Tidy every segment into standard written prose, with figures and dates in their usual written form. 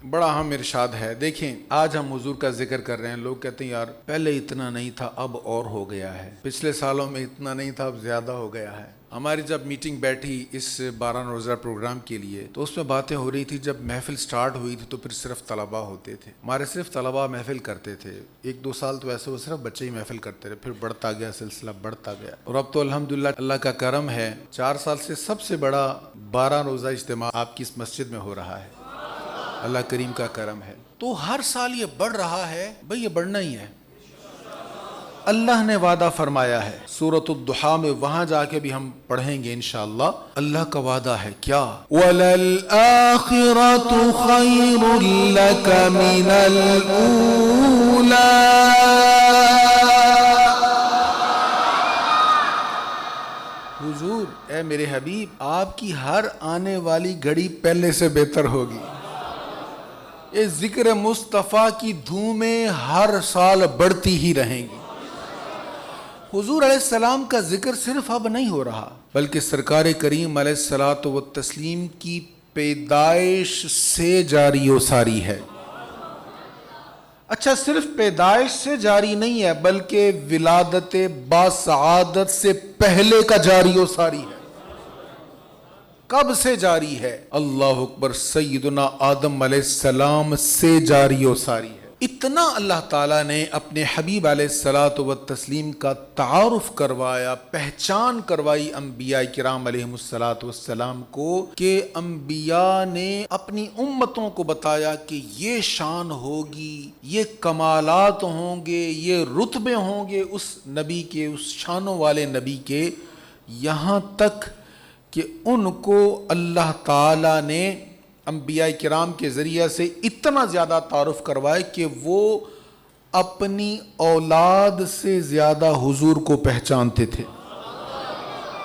بڑا اہم ارشاد ہے. دیکھیں آج ہم حضور کا ذکر کر رہے ہیں، لوگ کہتے ہیں یار پہلے اتنا نہیں تھا اب اور ہو گیا ہے، پچھلے سالوں میں اتنا نہیں تھا اب زیادہ ہو گیا ہے. ہماری جب میٹنگ بیٹھی اس 12 روزہ پروگرام کے لیے تو اس میں باتیں ہو رہی تھی. جب محفل سٹارٹ ہوئی تھی تو پھر صرف طلباء ہوتے تھے، ہمارے صرف طلباء محفل کرتے تھے. 1-2 سال تو ایسے وہ صرف بچے ہی محفل کرتے رہے، پھر بڑھتا گیا، سلسلہ بڑھتا گیا. اور اب تو الحمدللہ اللہ کا کرم ہے 4 سال سے سب سے بڑا 12 روزہ اجتماع آپ کی اس مسجد میں ہو رہا ہے. اللہ کریم کا کرم ہے. تو ہر سال یہ بڑھ رہا ہے. بھئی یہ بڑھنا ہی ہے. اللہ نے وعدہ فرمایا ہے سورۃ الضحیٰ میں، وہاں جا کے بھی ہم پڑھیں گے انشاءاللہ. اللہ کا وعدہ ہے کیا؟ وَلَلْآخِرَةُ خَيْرٌ لَكَ مِنَ الْأُولَىٰ. حضور اے میرے حبیب، آپ کی ہر آنے والی گھڑی پہلے سے بہتر ہوگی. یہ ذکر مصطفیٰ کی دھومیں ہر سال بڑھتی ہی رہیں گی. حضور علیہ السلام کا ذکر صرف اب نہیں ہو رہا، بلکہ سرکار کریم علیہ الصلوۃ والتسلیم کی پیدائش سے جاری و ساری ہے. اچھا صرف پیدائش سے جاری نہیں ہے بلکہ ولادت باسعادت سے پہلے کا جاری و ساری ہے. کب سے جاری ہے؟ اللہ اکبر، سیدنا آدم علیہ السلام سے جاری و ساری ہے. اتنا اللہ تعالیٰ نے اپنے حبیب علیہ الصلوۃ والتسلیم کا تعارف کروایا، پہچان کروائی انبیاء کرام علیہم الصلوۃ والسلام کو، کہ انبیاء نے اپنی امتوں کو بتایا کہ یہ شان ہوگی، یہ کمالات ہوں گے، یہ رتبے ہوں گے اس نبی کے، اس شانوں والے نبی کے، یہاں تک کہ ان کو اللہ تعالیٰ نے انبیاء کرام کے ذریعہ سے اتنا زیادہ تعارف کروائے کہ وہ اپنی اولاد سے زیادہ حضور کو پہچانتے تھے.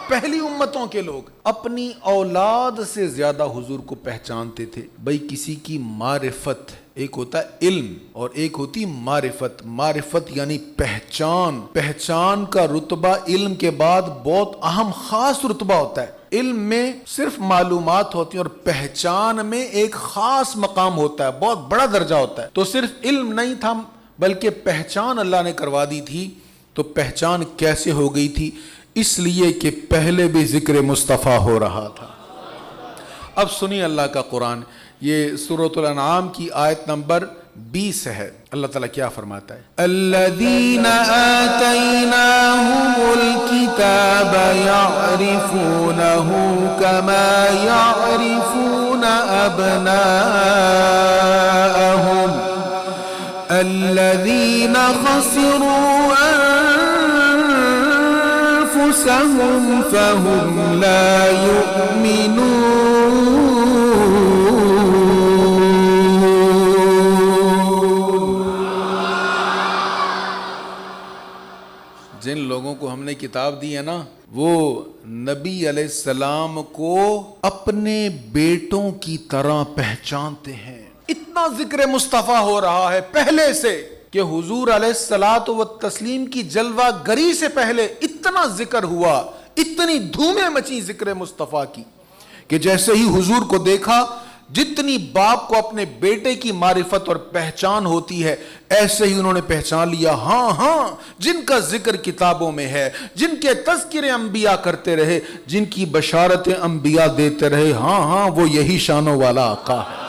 پہلی امتوں کے لوگ اپنی اولاد سے زیادہ حضور کو پہچانتے تھے. بھئی کسی کی معرفت، ایک ہوتا ہے علم اور ایک ہوتی معرفت. معرفت یعنی پہچان. پہچان کا رتبہ علم کے بعد بہت اہم خاص رتبہ ہوتا ہے. علم میں صرف معلومات ہوتی ہیں اور پہچان میں ایک خاص مقام ہوتا ہے، بہت بڑا درجہ ہوتا ہے. تو صرف علم نہیں تھا بلکہ پہچان اللہ نے کروا دی تھی. تو پہچان کیسے ہو گئی تھی؟ اس لیے کہ پہلے بھی ذکر مصطفیٰ ہو رہا تھا. اب سنیے اللہ کا قرآن، یہ سورۃ الانعام کی آیت نمبر 20 ہے. اللہ تعالیٰ کیا فرماتا ہے؟ الذین آتیناہم الکتاب یعرفونہ کما یعرفون ابناءہم الذین خسروا انفسهم فهم لا یؤمنون. جن لوگوں کو ہم نے کتاب دی ہے نا، وہ نبی علیہ السلام کو اپنے بیٹوں کی طرح پہچانتے ہیں. اتنا ذکر مصطفیٰ ہو رہا ہے پہلے سے کہ حضور علیہ الصلوۃ والتسلیم کی جلوہ گری سے پہلے اتنا ذکر ہوا، اتنی دھومیں مچی ذکر مصطفیٰ کی کہ جیسے ہی حضور کو دیکھا، جتنی باپ کو اپنے بیٹے کی معرفت اور پہچان ہوتی ہے ایسے ہی انہوں نے پہچان لیا. ہاں ہاں، جن کا ذکر کتابوں میں ہے، جن کے تذکرے انبیاء کرتے رہے، جن کی بشارتیں انبیاء دیتے رہے، ہاں ہاں وہ یہی شانوں والا آقا ہے.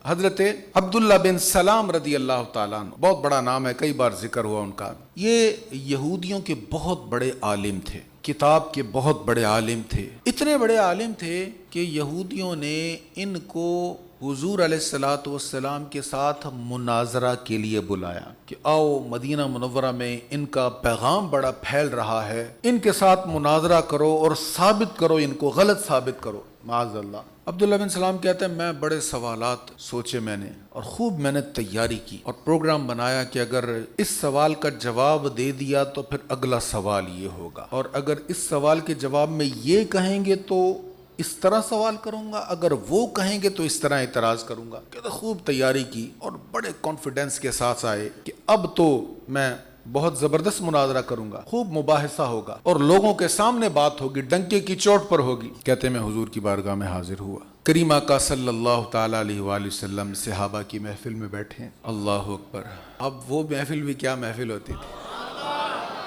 حضرت عبداللہ بن سلام رضی اللہ تعالیٰ عنہ، بہت بڑا نام ہے، کئی بار ذکر ہوا ان کا. یہ یہودیوں کے بہت بڑے عالم تھے، کتاب کے بہت بڑے عالم تھے. اتنے بڑے عالم تھے کہ یہودیوں نے ان کو حضور علیہ الصلوۃ والسلام کے ساتھ مناظرہ کے لیے بلایا کہ آؤ مدینہ منورہ میں ان کا پیغام بڑا پھیل رہا ہے، ان کے ساتھ مناظرہ کرو اور ثابت کرو، ان کو غلط ثابت کرو. معاذ اللہ. عبداللہ بن سلام کہتے ہیں میں بڑے سوالات سوچے میں نے، اور خوب میں نے تیاری کی اور پروگرام بنایا کہ اگر اس سوال کا جواب دے دیا تو پھر اگلا سوال یہ ہوگا، اور اگر اس سوال کے جواب میں یہ کہیں گے تو اس طرح سوال کروں گا، اگر وہ کہیں گے تو اس طرح اعتراض کروں گا. کہتے خوب تیاری کی اور بڑے کانفیڈنس کے ساتھ آئے کہ اب تو میں بہت زبردست مناظرہ کروں گا، خوب مباحثہ ہوگا اور لوگوں کے سامنے بات ہوگی، ڈنکے کی چوٹ پر ہوگی۔ کہتے میں حضور کی بارگاہ میں حاضر ہوا، کریم آقا صلی اللہ تعالیٰ علیہ وآلہ وسلم صحابہ کی محفل میں بیٹھے ہیں۔ اللہ اکبر۔ اب وہ محفل بھی کیا محفل ہوتی تھی،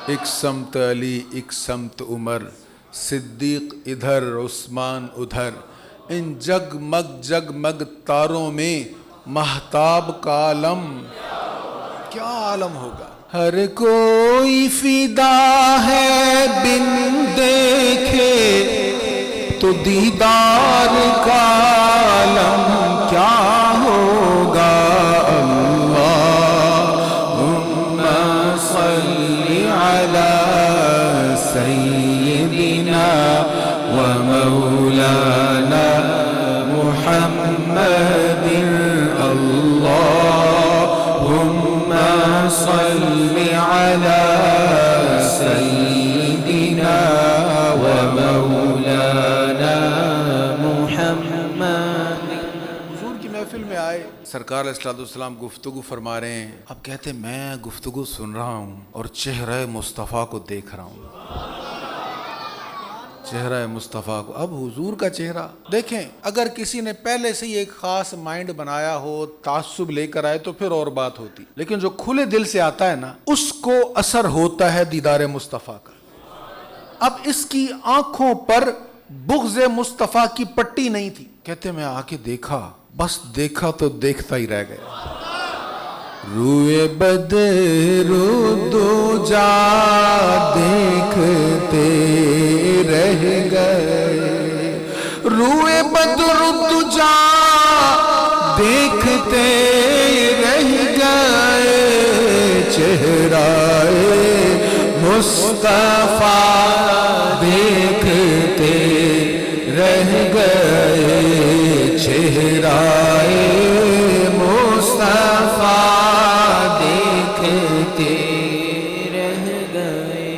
ایک سمت علی، ایک سمت عمر، صدیق ادھر، عثمان ادھر، ان جگمگ تاروں میں مہتاب کا عالم، کیا عالم ہوگا۔ ہر کوئی فدا ہے بن دیکھے تو دیدار کا عالم کیا ہوگا۔ اللہم صلی علی سیدنا و مولانا محمد، اللہم صلی علی سیدنا و مولانا محمد۔ حضور کی محفل میں آئے، سرکار علیہ السلام گفتگو فرما رہے ہیں۔ اب کہتے میں گفتگو سن رہا ہوں اور چہرہ مصطفیٰ کو دیکھ رہا ہوں، چہرہ مصطفیٰ کو۔ اب حضور کا چہرہ دیکھیں، اگر کسی نے پہلے سے ہی ایک خاص مائنڈ بنایا ہو، تعصب لے کر آئے تو پھر اور بات ہوتی، لیکن جو کھلے دل سے آتا ہے نا، اس کو اثر ہوتا ہے دیدار مصطفیٰ کا۔ اب اس کی آنکھوں پر بغض مصطفیٰ کی پٹی نہیں تھی۔ کہتے میں آ کے دیکھا، بس دیکھا تو دیکھتا ہی رہ گیا۔ روئے بدر دو جا دیکھتے رہ گئے، روئے بدر دو جا دیکھتے رہ گئے، چہرہ مصطفیٰ دیکھتے رہ گئے، چہرہ مصطفیٰ دیکھتے رہ گئے۔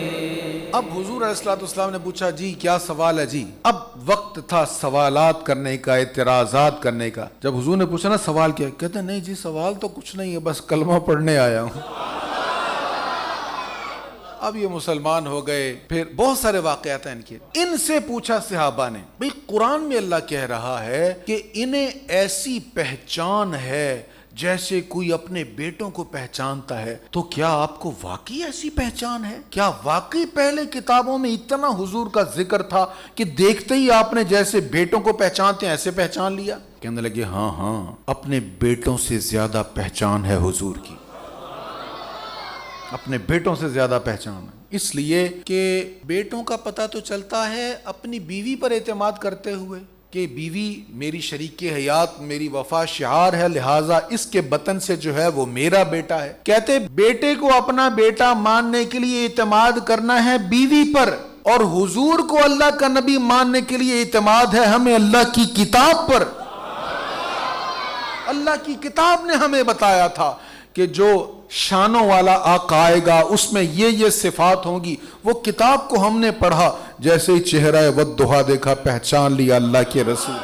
اب حضور علیہ السلام نے پوچھا جی کیا سوال ہے جی؟ اب وقت تھا سوالات کرنے کا، اعتراضات کرنے کا۔ جب حضور نے پوچھا نا سوال کیا، کہتے نہیں جی سوال تو کچھ نہیں ہے، بس کلمہ پڑھنے آیا ہوں۔ اب یہ مسلمان ہو گئے، پھر بہت سارے واقعات ہیں ان کے۔ ان سے پوچھا صحابہ نے، بھئی قرآن میں اللہ کہہ رہا ہے کہ انہیں ایسی پہچان ہے جیسے کوئی اپنے بیٹوں کو پہچانتا ہے، تو کیا آپ کو واقعی ایسی پہچان ہے؟ کیا واقعی پہلے کتابوں میں اتنا حضور کا ذکر تھا کہ دیکھتے ہی آپ نے جیسے بیٹوں کو پہچانتے ہیں ایسے پہچان لیا؟ کہنے لگے ہاں اپنے بیٹوں سے زیادہ پہچان ہے حضور کی، اپنے بیٹوں سے زیادہ پہچان ہے، اس لیے کہ بیٹوں کا پتہ تو چلتا ہے اپنی بیوی پر اعتماد کرتے ہوئے کہ بیوی میری شریک حیات، میری وفا شعار ہے، لہٰذا اس کے بطن سے جو ہے وہ میرا بیٹا ہے۔ کہتے بیٹے کو اپنا بیٹا ماننے کے لیے اعتماد کرنا ہے بیوی پر، اور حضور کو اللہ کا نبی ماننے کے لیے اعتماد ہے ہمیں اللہ کی کتاب پر۔ اللہ کی کتاب نے ہمیں بتایا تھا کہ جو شانوں والا آقا آئے گا اس میں یہ صفات ہوں گی، وہ کتاب کو ہم نے پڑھا، جیسے ہی چہرہ والضحیٰ دیکھا پہچان لیا اللہ کے رسول۔